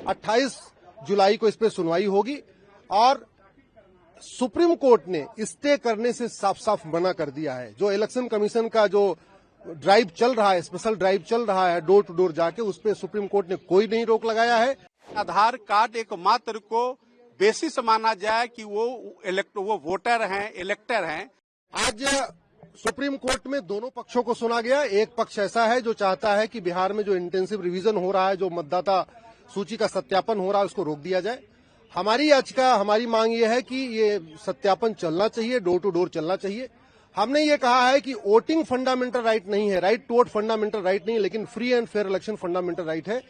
28 जुलाई को इस पे सुनवाई होगी और सुप्रीम कोर्ट ने स्टे करने से साफ साफ मना कर दिया है। जो इलेक्शन कमीशन का जो ड्राइव चल रहा है, स्पेशल ड्राइव चल रहा है डोर टू डोर जाके, उस पे सुप्रीम कोर्ट ने कोई नहीं रोक लगाया है। आधार कार्ड एक मात्र को बेसिस माना जाए कि वो वोटर हैं, इलेक्टर हैं। आज सुप्रीम कोर्ट में दोनों पक्षों को सुना गया। एक पक्ष ऐसा है जो चाहता है कि बिहार में जो इंटेंसिव रिवीजन हो रहा है, जो मतदाता सूची का सत्यापन हो रहा है, उसको रोक दिया जाए। हमारी याचिका, हमारी मांग ये है कि ये सत्यापन चलना चाहिए, डोर टू डोर चलना चाहिए। हमने ये कहा है कि वोटिंग फंडामेंटल राइट नहीं है, right to vote fundamental right नहीं है, लेकिन free and fair election fundamental right है।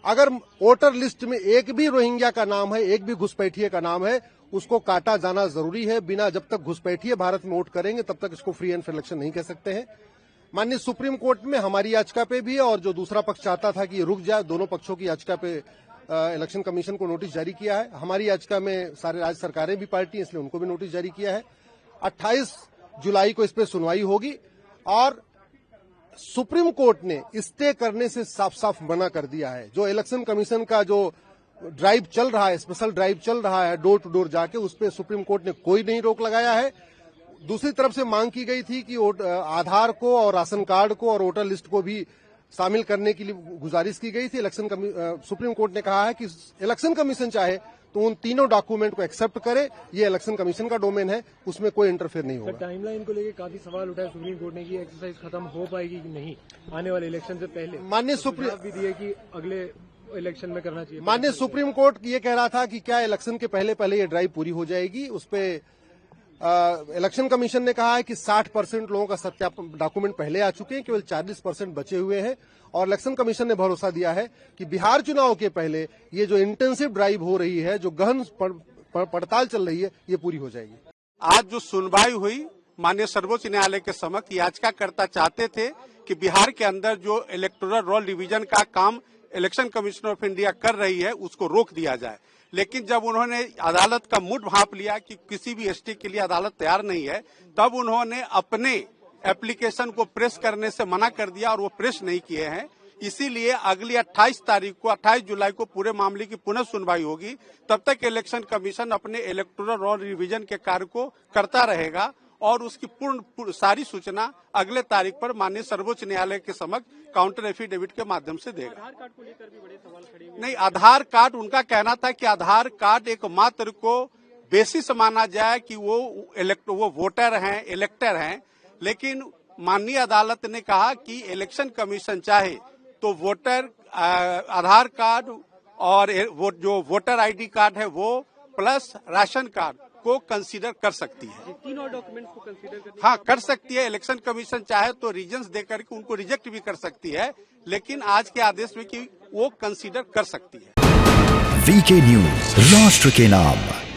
अगर वोटर लिस्ट में एक भी रोहिंग्या का नाम है, एक भी घुसपैठिए का नाम है, उसको काटा जाना जरूरी है। बिना जब तक घुसपैठिए भारत में वोट करेंगे तब तक इसको फ्री एंड फेयर इलेक्शन नहीं कह सकते हैं। माननीय सुप्रीम कोर्ट में हमारी याचिका पे भी और जो दूसरा पक्ष चाहता था कि ये रुक जाए, दोनों पक्षों की याचिका पे इलेक्शन कमीशन को नोटिस जारी किया है। हमारी याचिका में सारे राज्य सरकारें भी पार्टी हैं, इसलिए उनको भी नोटिस जारी किया है। 28 जुलाई को इस पे सुनवाई होगी और सुप्रीम कोर्ट ने स्टे करने से साफ साफ मना कर दिया है। जो इलेक्शन कमीशन का जो ड्राइव चल रहा है, स्पेशल ड्राइव चल रहा है डोर टू डोर जाके, उस पे सुप्रीम कोर्ट ने कोई नहीं रोक लगाया है। दूसरी तरफ से मांग की गई थी कि आधार को और राशन कार्ड को और वोटर लिस्ट को भी शामिल करने के लिए गुजारिश की गई थी। सुप्रीम कोर्ट ने कहा है कि इलेक्शन कमीशन चाहे तो उन तीनों डॉक्यूमेंट को एक्सेप्ट करे, ये इलेक्शन कमीशन का डोमेन है, उसमें कोई इंटरफेयर नहीं होगा। टाइमलाइन को लेकर काफी सवाल उठाए सुप्रीम कोर्ट ने कि एक्सरसाइज खत्म हो पाएगी कि नहीं आने वाले इलेक्शन से पहले। माननीय सुप्रीम भी दिए कि अगले इलेक्शन में करना चाहिए। माननीय सुप्रीम कोर्ट ये कह रहा था कि क्या इलेक्शन के पहले ये ड्राइव पूरी हो जाएगी। उस पे इलेक्शन कमीशन ने कहा है कि 60% लोगों का सत्यापन डॉक्यूमेंट पहले आ चुके हैं, केवल 40% बचे हुए हैं। और इलेक्शन कमीशन ने भरोसा दिया है कि बिहार चुनाव के पहले ये जो इंटेंसिव ड्राइव हो रही है, जो गहन पड़ताल चल रही है, ये पूरी हो जाएगी। आज जो सुनवाई हुई माननीय सर्वोच्च न्यायालय के समक्ष, याचिकाकर्ता चाहते थे कि बिहार के अंदर जो इलेक्टोरल रोल डिवीजन का काम इलेक्शन कमीशन ऑफ इंडिया कर रही है, उसको रोक दिया जाए। लेकिन जब उन्होंने अदालत का मूड भांप लिया कि किसी भी स्टे के लिए अदालत तैयार नहीं है, तब उन्होंने अपने एप्लीकेशन को प्रेस करने से मना कर दिया और वो प्रेस नहीं किए हैं। इसीलिए अगली 28 जुलाई को पूरे मामले की पुनः सुनवाई होगी। तब तक इलेक्शन कमीशन अपने इलेक्टोरल रोल रिवीजन के कार्य को करता रहेगा और उसकी पूर्ण सारी सूचना अगले तारीख पर माननीय सर्वोच्च न्यायालय के समक्ष काउंटर एफिडेविट के माध्यम से देगा। आधार कार्ड को लेकर भी बड़े सवाल खड़े हुए। नहीं, आधार कार्ड, उनका कहना था कि आधार कार्ड एक मात्र को बेसिस माना जाए कि वो वोटर हैं, इलेक्टर हैं। लेकिन माननीय अदालत ने कहा कि इलेक्शन कमीशन चाहे तो वोटर आधार कार्ड और जो वोटर आईडी कार्ड है वो प्लस राशन कार्ड को कंसीडर कर सकती है। तीनों डॉक्यूमेंट्स को कंसीडर करने, हाँ, कर सकती है। इलेक्शन कमीशन चाहे तो रीजन्स देकर के उनको रिजेक्ट भी कर सकती है, लेकिन आज के आदेश में कि वो कंसीडर कर सकती है। वीके न्यूज, राष्ट्र के नाम।